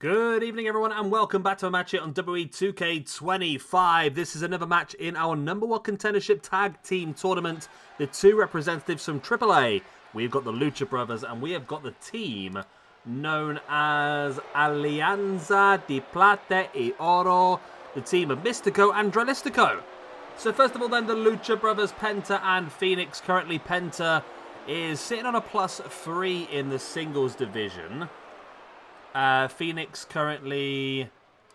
Good evening, everyone, and welcome back to a match here on WWE 2K25. This is another match in our #1 contendership tag team tournament. The two representatives from AAA. We've got the Lucha Brothers, and we have got the team known as Alianza de Plata y Oro, the team of Mistico and Dralistico. So first of all then, the Lucha Brothers, Penta and Phoenix. Currently Penta is sitting on a +3 in the singles division. Phoenix currently,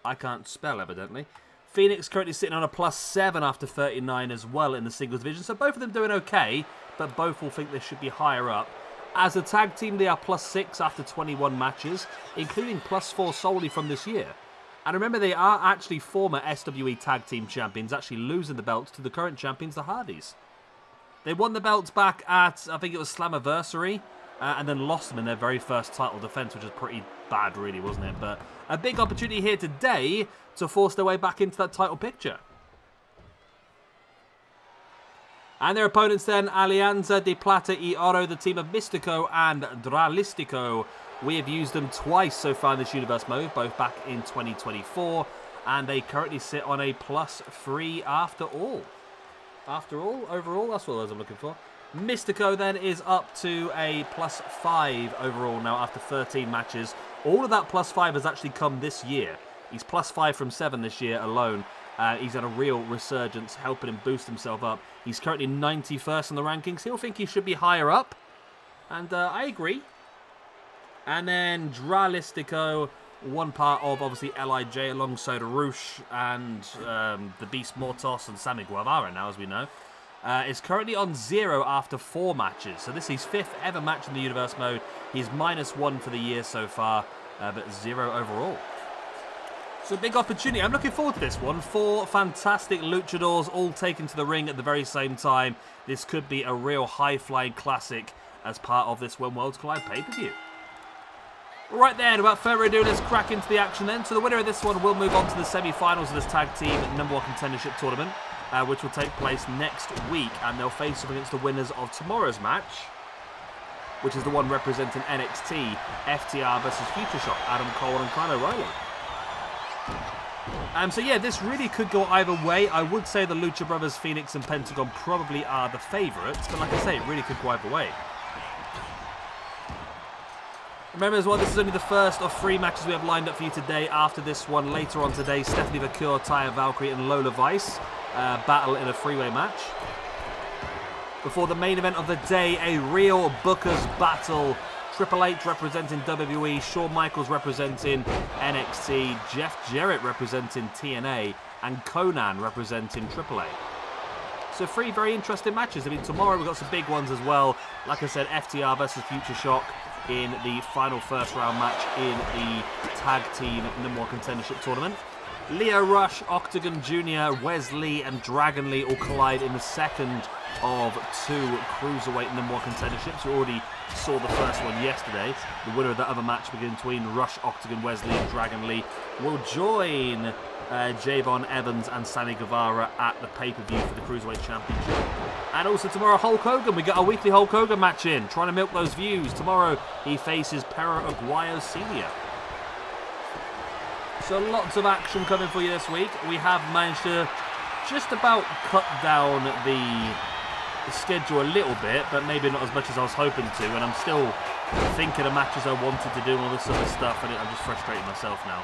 I can't spell evidently. Phoenix currently sitting on a +7 after 39 as well in the singles division. So both of them doing okay, but both will think they should be higher up. As a tag team, they are +6 after 21 matches, including +4 solely from this year. And remember, they are actually former SWE tag team champions, actually losing the belts to the current champions, the Hardys. They won the belts back at, I think it was Slammiversary, and then lost them in their very first title defense, which was pretty bad, really, wasn't it? But a big opportunity here today to force their way back into that title picture. And their opponents then, Alianza de Plata y Oro, the team of Mistico and Dralistico. We have used them twice so far in this universe mode, both back in 2024, and they currently sit on a +3 after all. Overall, that's what I was looking for. Mistico then is up to a +5 overall now after 13 matches. All of that +5 has actually come this year. He's +5 from 7 this year alone. He's had a real resurgence, helping him boost himself up. He's currently 91st in the rankings. He'll think he should be higher up, and I agree. And then Dralistico, one part of obviously LIJ alongside Roosh and the Beast Mortos and Sammy Guevara now, as we know. Is currently on 0 after 4 matches. So this is his 5th ever match in the universe mode. He's -1 for the year so far, but 0 overall. So big opportunity. I'm looking forward to this one. 4 fantastic luchadors all taken to the ring at the very same time. This could be a real high-flying classic as part of this When Worlds Collide pay-per-view. Right then, without further ado, let's crack into the action then. So the winner of this one will move on to the semi-finals of this tag team #1 contendership tournament, which will take place next week, and they'll face up against the winners of tomorrow's match, which is the one representing NXT, FTR versus Future Shock, Adam Cole and Kyle O'Reilly. So yeah, this really could go either way. I would say the Lucha Brothers, Phoenix and Pentagon probably are the favourites, but like I say, it really could go either way. Remember as well, this is only the first of 3 matches we have lined up for you today. After this one, later on today, Stephanie Vaquer, Taya Valkyrie and Lola Vice battle in a 3-way match. Before the main event of the day, a real Booker's battle. Triple H representing WWE, Shawn Michaels representing NXT, Jeff Jarrett representing TNA, and Conan representing AAA. So 3 very interesting matches. I mean, tomorrow we've got some big ones as well. Like I said, FTR versus Future Shock in the final first round match in the Tag Team #1 Contendership Tournament. Leo Rush, Octagon Jr., Wesley and Dragon Lee all collide in the second of 2 Cruiserweight #1 contenderships. We already saw the first one yesterday. The winner of the other match between Rush, Octagon, Wesley and Dragon Lee will join Javon Evans and Sammy Guevara at the pay-per-view for the Cruiserweight Championship. And also tomorrow, Hulk Hogan. We got a weekly Hulk Hogan match in, trying to milk those views. Tomorrow, he faces Perro Aguayo Sr. So lots of action coming for you this week. We have managed to just about cut down the schedule a little bit, but maybe not as much as I was hoping to. And I'm still thinking of matches I wanted to do and all this other stuff, and I'm just frustrating myself now.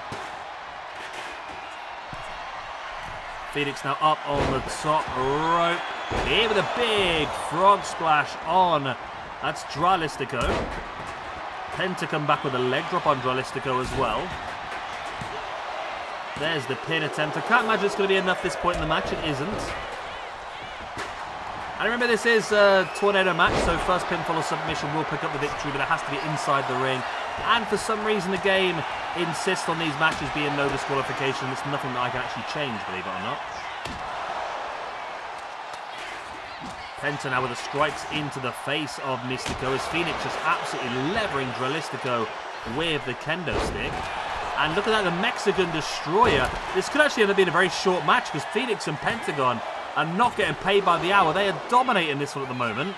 Phoenix now up on the top rope. Here with a big frog splash on. That's Dralistico. Penta come back with a leg drop on Dralistico as well. There's the pin attempt. I can't imagine it's going to be enough this point in the match. It isn't. And remember, this is a tornado match, so first pinfall or submission will pick up the victory, but it has to be inside the ring. And for some reason, the game insists on these matches being no disqualification. It's nothing that I can actually change, believe it or not. Penta now with the strikes into the face of Mistico, as Phoenix just absolutely levering Dralistico with the kendo stick. And look at that, the Mexican Destroyer. This could actually end up being a very short match, because Phoenix and Pentagon are not getting paid by the hour. They are dominating this one at the moment.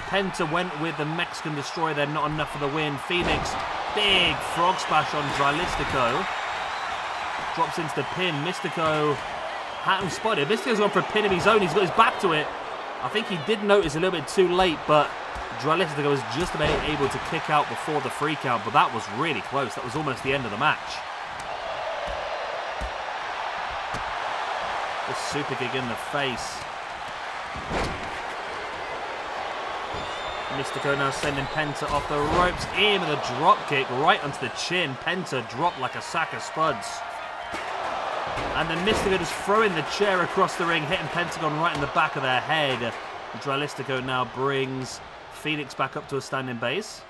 Penta went with the Mexican Destroyer there, not enough for the win. Phoenix big frog splash on Dralistico. Drops into the pin. Mistico hadn't spotted. Mistico's gone for a pin of his own. He's got his back to it. I think he did notice a little bit too late, but Dralistico was just about able to kick out before the 3 count, but that was really close. That was almost the end of the match. The super kick in the face. Mistico now sending Penta off the ropes. In with a drop kick right onto the chin. Penta dropped like a sack of spuds. And then Mistico just throwing the chair across the ring, hitting Pentagon right in the back of their head. Dralistico now brings Phoenix back up to a standing base.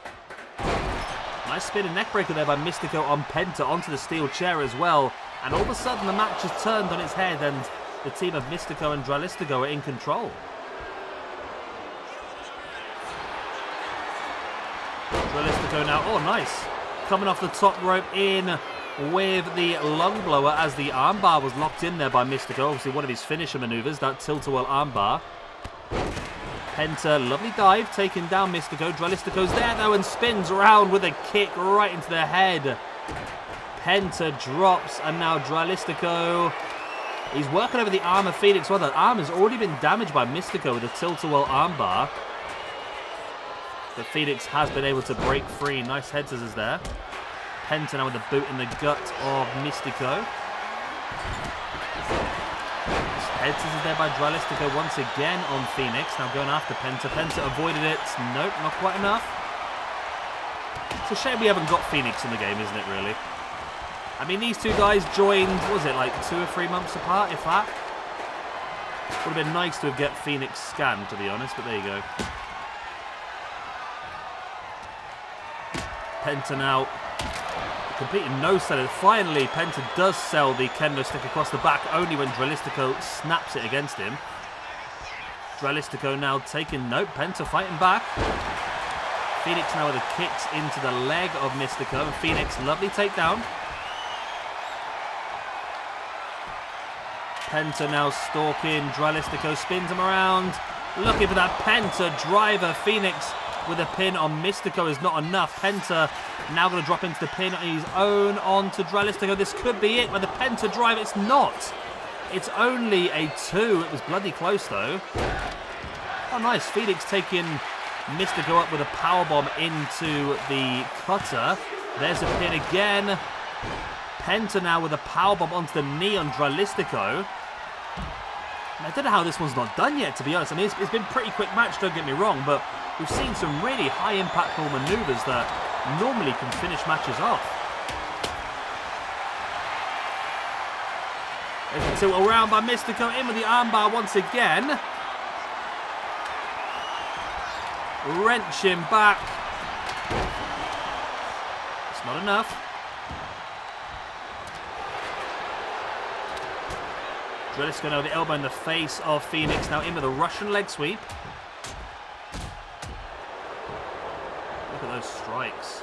Nice spinning neckbreaker there by Mistico on Penta onto the steel chair as well. And all of a sudden the match has turned on its head and the team of Mistico and Dralistico are in control. Dralistico now, oh nice, coming off the top rope in with the lung blower as the armbar was locked in there by Mistico. Obviously one of his finisher maneuvers, that tilt-a-whirl armbar. Penta, lovely dive, taking down Mistico. Dralistico's there though and spins around with a kick right into the head. Penta drops and now Dralistico, he's working over the arm of Phoenix. Well, that arm has already been damaged by Mistico with a tilt-a-whirl armbar. But Phoenix has been able to break free. Nice head scissors there. Penta now with a boot in the gut of Mistico. Head scissors there by Dralistico once again on Phoenix. Now going after Penta. Penta avoided it. Nope, not quite enough. It's a shame we haven't got Phoenix in the game, isn't it, really? I mean, these two guys joined, what was it, like 2 or 3 months apart, if that? Would have been nice to have get Phoenix scanned, to be honest, but there you go. Penta now completely no-selling. Finally, Penta does sell the kendo stick across the back, only when Dralistico snaps it against him. Dralistico now taking note. Penta fighting back. Phoenix now with the kicks into the leg of Mistico. And Phoenix, lovely takedown. Penta now stalking. Dralistico spins him around. Looking for that Penta driver. Phoenix with a pin on Mistico is not enough. Penta now going to drop into the pin on his own onto Dralistico. This could be it with the Penta drive. It's not. It's only a 2. It was bloody close though. Oh nice. Phoenix taking Mistico up with a powerbomb into the cutter. There's a pin again. Penta now with a powerbomb onto the knee on Dralistico. I don't know how this one's not done yet, to be honest. I mean, it's been a pretty quick match, don't get me wrong, but we've seen some really high-impactful maneuvers that normally can finish matches off. There's a tilt around by Mistico, in with the armbar once again. Wrench him back. It's not enough. Dralistico now with the elbow in the face of Phoenix. Now in with a Russian leg sweep. Look at those strikes.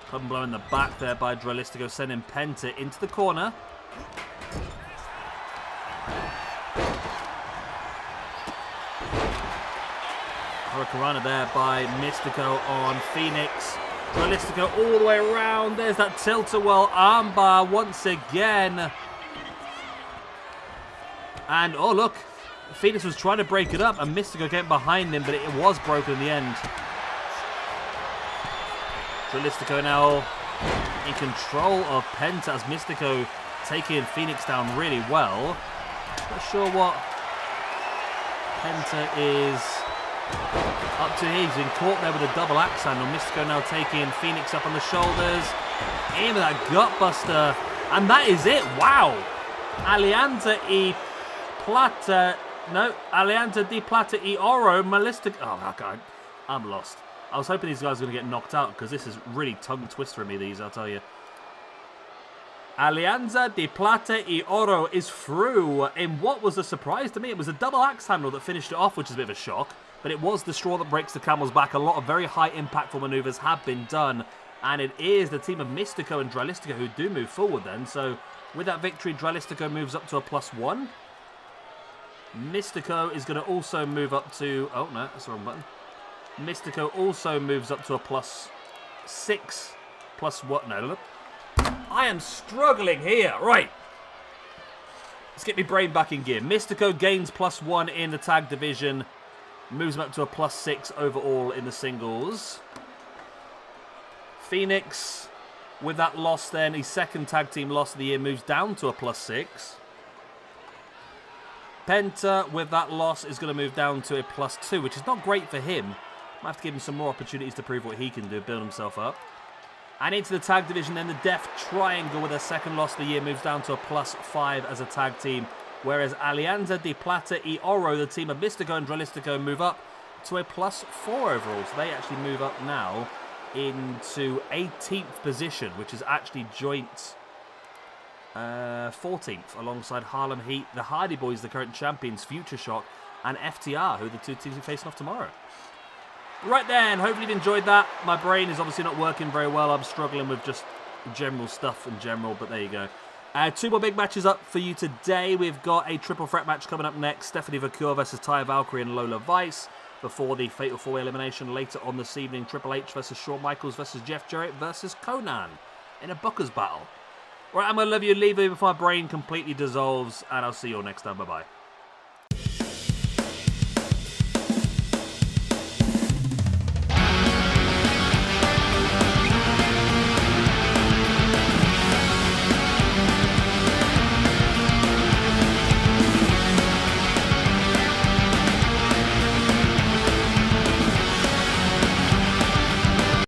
Club blow in the back there by Dralistico, sending Penta into the corner. Hurricanrana there by Mistico on Phoenix. Dralistico all the way around. There's that tilt-a-whirl armbar once again. And, oh look, Phoenix was trying to break it up and Mistico came behind him, but it was broken in the end. Dralistico now in control of Penta as Mistico taking Phoenix down really well. Not sure what Penta is up to here. He's been caught there with a double axe handle. Mistico now taking Phoenix up on the shoulders. In with that gut buster. And that is it. Wow. Alianza y Plata. No. Alianza di Plata y Oro. Mistico. Oh, my God. I'm lost. I was hoping these guys were going to get knocked out because this is really tongue twister me, these, I'll tell you. Alianza di Plata y Oro is through in what was a surprise to me. It was a double axe handle that finished it off, which is a bit of a shock. But it was the straw that breaks the camel's back. A lot of very high impactful maneuvers have been done. And it is the team of Mistico and Dralistico who do move forward then. So with that victory, Dralistico moves up to a +1. Mistico is going to also move up to... Oh, no, that's the wrong button. Mistico also moves up to a +6. Plus what? No, look. I am struggling here. Right. Let's get my brain back in gear. Mistico gains +1 in the tag division. Moves him up to a +6 overall in the singles. Phoenix, with that loss then, his second tag team loss of the year, moves down to a +6. Penta, with that loss, is going to move down to a +2, which is not great for him. Might have to give him some more opportunities to prove what he can do, build himself up. And into the tag division, then the Death Triangle, with their second loss of the year, moves down to a +5 as a tag team. Whereas Alianza de Plata y Oro, the team of Mistico and Dralistico, move up to a +4 overall. So they actually move up now into 18th position, which is actually joint 14th, alongside Harlem Heat, the Hardy Boys, the current champions, Future Shock, and FTR, who are the two teams are facing off tomorrow. Right then, hopefully you've enjoyed that. My brain is obviously not working very well. I'm struggling with just general stuff in general, but there you go. 2 more big matches up for you today. We've got a triple threat match coming up next. Stephanie Vacour versus Taya Valkyrie and Lola Vice. Before the Fatal 4-Way elimination later on this evening, Triple H versus Shawn Michaels versus Jeff Jarrett versus Conan in a Booker's battle. Right, I'm going to love you and leave you before my brain completely dissolves, and I'll see you all next time. Bye-bye.